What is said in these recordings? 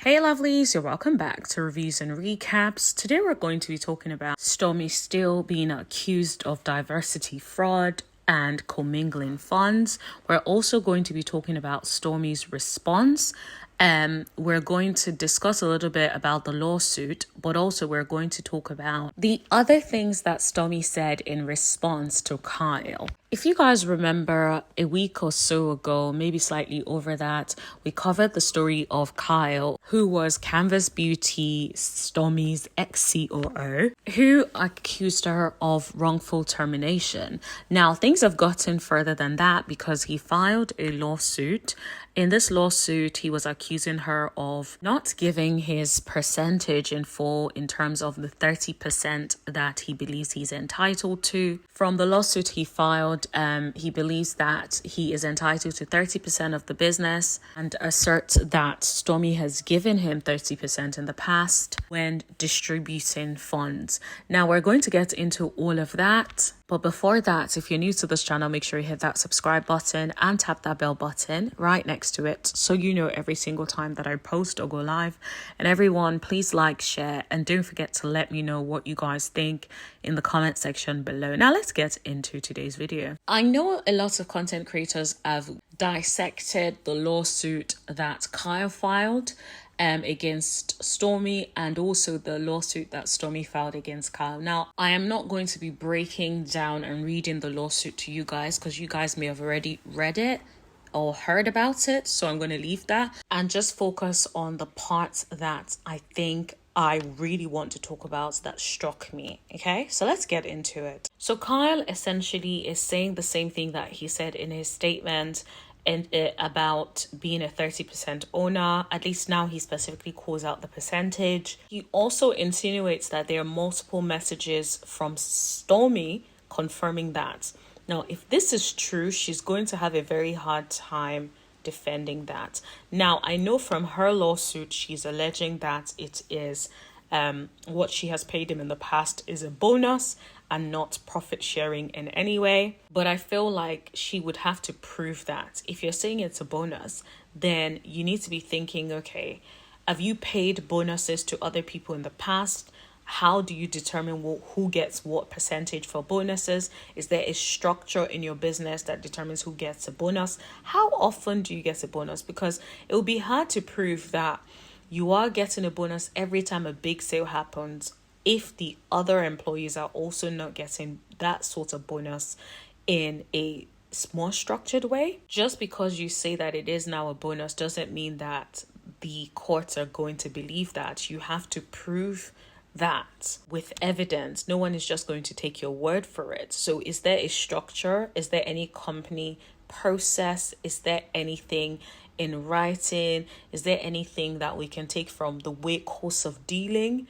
Hey lovelies, you're welcome back to Reviews and Recaps. Today we're going to be talking about Stormi Steele being accused of diversity fraud and commingling funds. We're also going to be talking about Stormi's response. We're going to discuss a little bit about the lawsuit, but also we're going to talk about the other things that Stormi said in response to Kyle. If you guys remember a week or so ago, maybe slightly over that, we covered the story of Kyle, who was Canvas Beauty Stormi's ex-COO, who accused her of wrongful termination. Now, things have gotten further than that because he filed a lawsuit. In this lawsuit, he was accusing her of not giving his percentage in full in terms of the 30% that he believes he's entitled to. From the lawsuit he filed, he believes that he is entitled to 30% of the business and asserts that Stormi has given him 30% in the past when distributing funds. Now, we're going to get into all of that. But before that, if you're new to this channel, make sure you hit that subscribe button and tap that bell button right next to it so you know every single time that I post or go live. And everyone, please like, share, and don't forget to let me know what you guys think in the comment section below. Now, let's get into today's video. I know a lot of content creators have dissected the lawsuit that Kyle filed against Stormi and also the lawsuit that Stormi filed against Kyle. Now, I am not going to be breaking down and reading the lawsuit to you guys because you guys may have already read it or heard about it. So I'm going to leave that and just focus on the parts that I think I really want to talk about that struck me. Okay, so let's get into it. So Kyle essentially is saying the same thing that he said in his statement and about being a 30% owner. At least now he specifically calls out the percentage. He also insinuates that there are multiple messages from Stormi confirming that. Now, if this is true, she's going to have a very hard time defending that. Now, I know from her lawsuit, she's alleging that it is what she has paid him in the past is a bonus and not profit sharing in any way. But I feel like she would have to prove that. If you're saying it's a bonus, then you need to be thinking, okay, have you paid bonuses to other people in the past? How do you determine who gets what percentage for bonuses? Is there a structure in your business that determines who gets a bonus? How often do you get a bonus? Because it will be hard to prove that you are getting a bonus every time a big sale happens if the other employees are also not getting that sort of bonus in a more structured way. Just because you say that it is now a bonus doesn't mean that the courts are going to believe that. You have to prove that with evidence. No one is just going to take your word for it. So is there a structure? Is there any company process? Is there anything in writing? Is there anything that we can take from the course of dealing?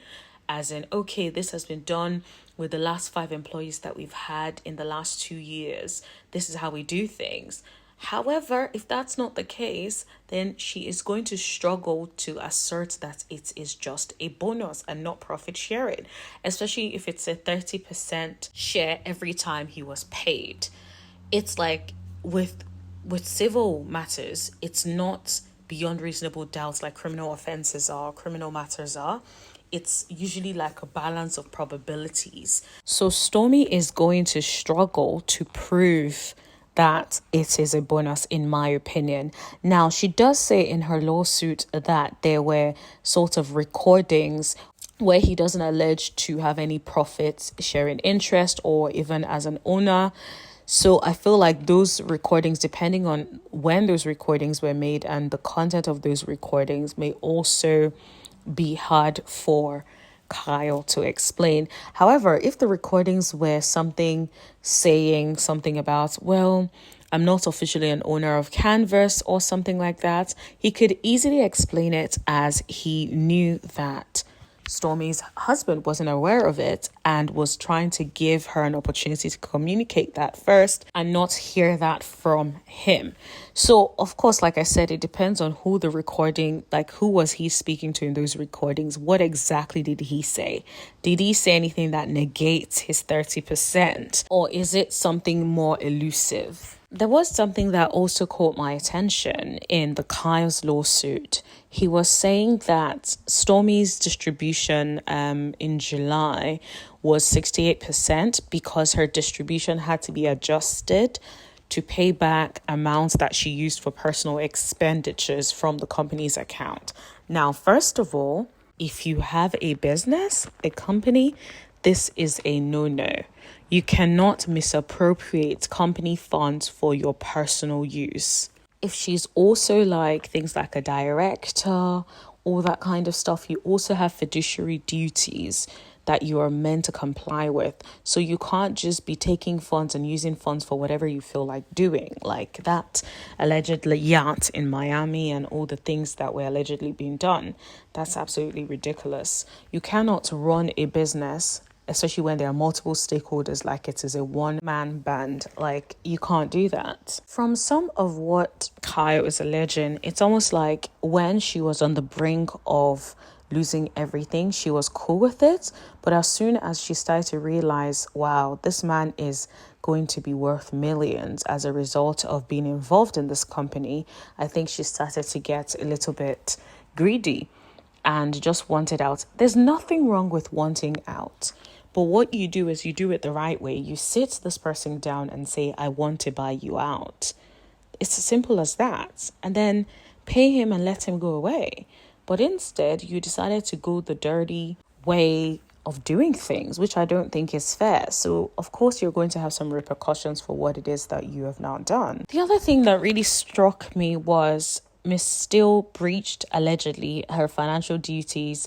As in, okay, this has been done with the last 5 employees that we've had in the last 2 years. This is how we do things. However, if that's not the case, then she is going to struggle to assert that it is just a bonus and not profit sharing, especially if it's a 30% share every time he was paid. It's like with civil matters, it's not beyond reasonable doubt like criminal offenses are, criminal matters are. It's usually like a balance of probabilities. So Stormi is going to struggle to prove that it is a bonus, in my opinion. Now, she does say in her lawsuit that there were sort of recordings where he doesn't allege to have any profit sharing interest or even as an owner. So I feel like those recordings, depending on when those recordings were made and the content of those recordings, may also be hard for Kyle to explain. However, if the recordings were saying something about, well, I'm not officially an owner of Canvas or something like that, he could easily explain it as he knew that Stormi's husband wasn't aware of it and was trying to give her an opportunity to communicate that first and not hear that from him. So, of course, like I said, it depends on who the recording, like who was he speaking to in those recordings? What exactly did he say? Did he say anything that negates his 30%? Or is it something more elusive? There was something that also caught my attention in the Kyle's lawsuit. He was saying that Stormi's distribution in July was 68% because her distribution had to be adjusted to pay back amounts that she used for personal expenditures from the company's account. Now, first of all, if you have a business, a company, this is a no-no. You cannot misappropriate company funds for your personal use. If she's also like things like a director, all that kind of stuff, you also have fiduciary duties that you are meant to comply with. So you can't just be taking funds and using funds for whatever you feel like doing, like that alleged yacht in Miami and all the things that were allegedly being done. That's absolutely ridiculous. You cannot run a business, especially when there are multiple stakeholders, like it is a one-man band. Like, you can't do that. From some of what Kyle is alleging, it's almost like when she was on the brink of losing everything, she was cool with it. But as soon as she started to realize, wow, this man is going to be worth millions as a result of being involved in this company, I think she started to get a little bit greedy and just wanted out. There's nothing wrong with wanting out. But what you do is you do it the right way. You sit this person down and say, I want to buy you out. It's as simple as that. And then pay him and let him go away. But instead, you decided to go the dirty way of doing things, which I don't think is fair. So, of course, you're going to have some repercussions for what it is that you have now done. The other thing that really struck me was Miss Steele breached, allegedly, her financial duties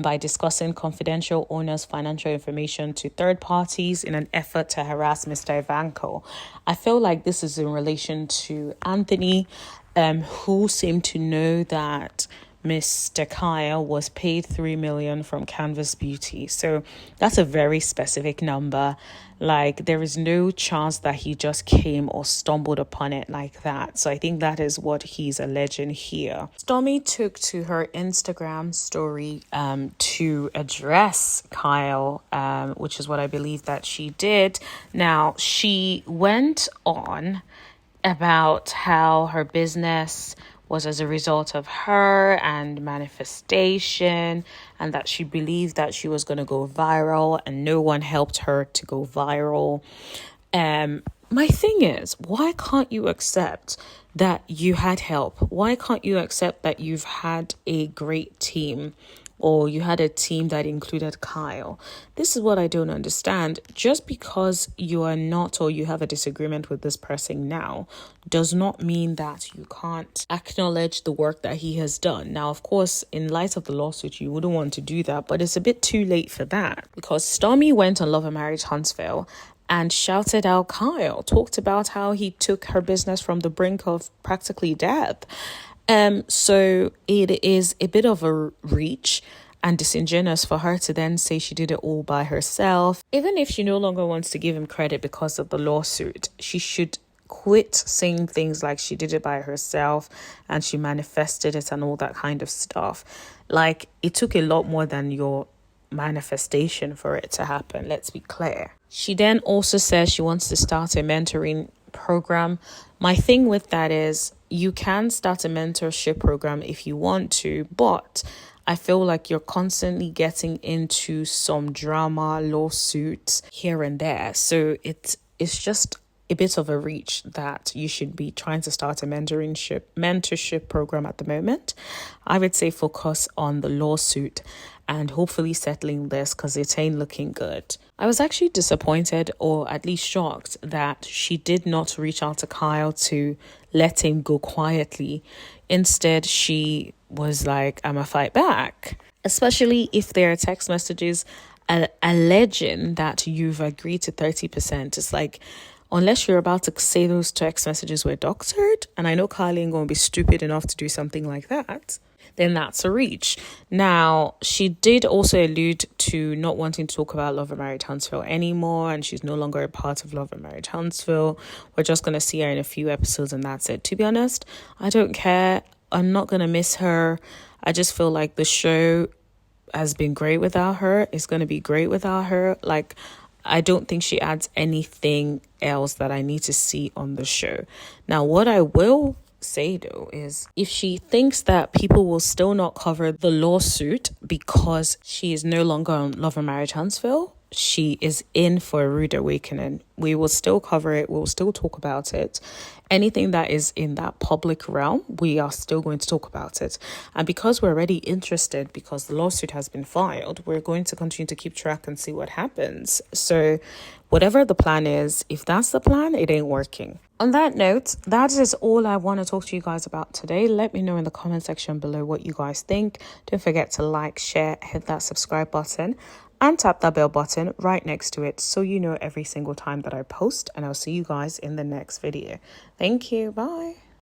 by discussing confidential owners' financial information to third parties in an effort to harass Mr. Ivanko. I feel like this is in relation to Anthony, who seemed to know that Mr. Kyle was paid $3 million from Canvas Beauty. So that's a very specific number. Like, there is no chance that he just came or stumbled upon it like that. So I think that is what he's alleging here. Stormi took to her Instagram story to address Kyle, which is what I believe that she did. Now, she went on about how her business was as a result of her and manifestation, and that she believed that she was going to go viral and no one helped her to go viral. My thing is, why can't you accept that you had help? Why can't you accept that you've had a great team? Or you had a team that included Kyle? This is what I don't understand. Just because you are not, or you have a disagreement with this person now, does not mean that you can't acknowledge the work that he has done. Now, of course, in light of the lawsuit, you wouldn't want to do that, but it's a bit too late for that, because Stormi went on Love and Marriage Huntsville and shouted out Kyle, talked about how he took her business from the brink of practically death. So it is a bit of a reach and disingenuous for her to then say she did it all by herself. Even if she no longer wants to give him credit because of the lawsuit, she should quit saying things like she did it by herself and she manifested it and all that kind of stuff. Like, it took a lot more than your manifestation for it to happen. Let's be clear. She then also says she wants to start a mentoring program. My thing with that is, you can start a mentorship program if you want to, but I feel like you're constantly getting into some drama, lawsuits here and there. So it's just a bit of a reach that you should be trying to start a mentorship program at the moment. I would say focus on the lawsuit and hopefully settling this, because it ain't looking good. I was actually disappointed, or at least shocked, that she did not reach out to Kyle to let him go quietly. Instead, she was like, I'ma fight back. Especially if there are text messages alleging that you've agreed to 30%. It's like, unless you're about to say those text messages were doctored, and I know Kyle ain't gonna be stupid enough to do something like that, then that's a reach. Now, she did also allude to not wanting to talk about Love and Marriage Huntsville anymore, and she's no longer a part of Love and Marriage Huntsville. We're just going to see her in a few episodes and that's it. To be honest, I don't care. I'm not going to miss her. I just feel like the show has been great without her. It's going to be great without her. Like, I don't think she adds anything else that I need to see on the show. Now, what I will say though is if she thinks that people will still not cover the lawsuit because she is no longer on Love and Marriage Huntsville, she is in for a rude awakening. We will still cover it. We'll still talk about it. Anything that is in that public realm, we are still going to talk about it. And because we're already interested, because the lawsuit has been filed, we're going to continue to keep track and see what happens. So whatever the plan is, if that's the plan, it ain't working. On that note, that is all I want to talk to you guys about today. Let me know in the comment section below what you guys think. Don't forget to like, share, hit that subscribe button, and tap that bell button right next to it so you know every single time that I post. And I'll see you guys in the next video. Thank you. Bye.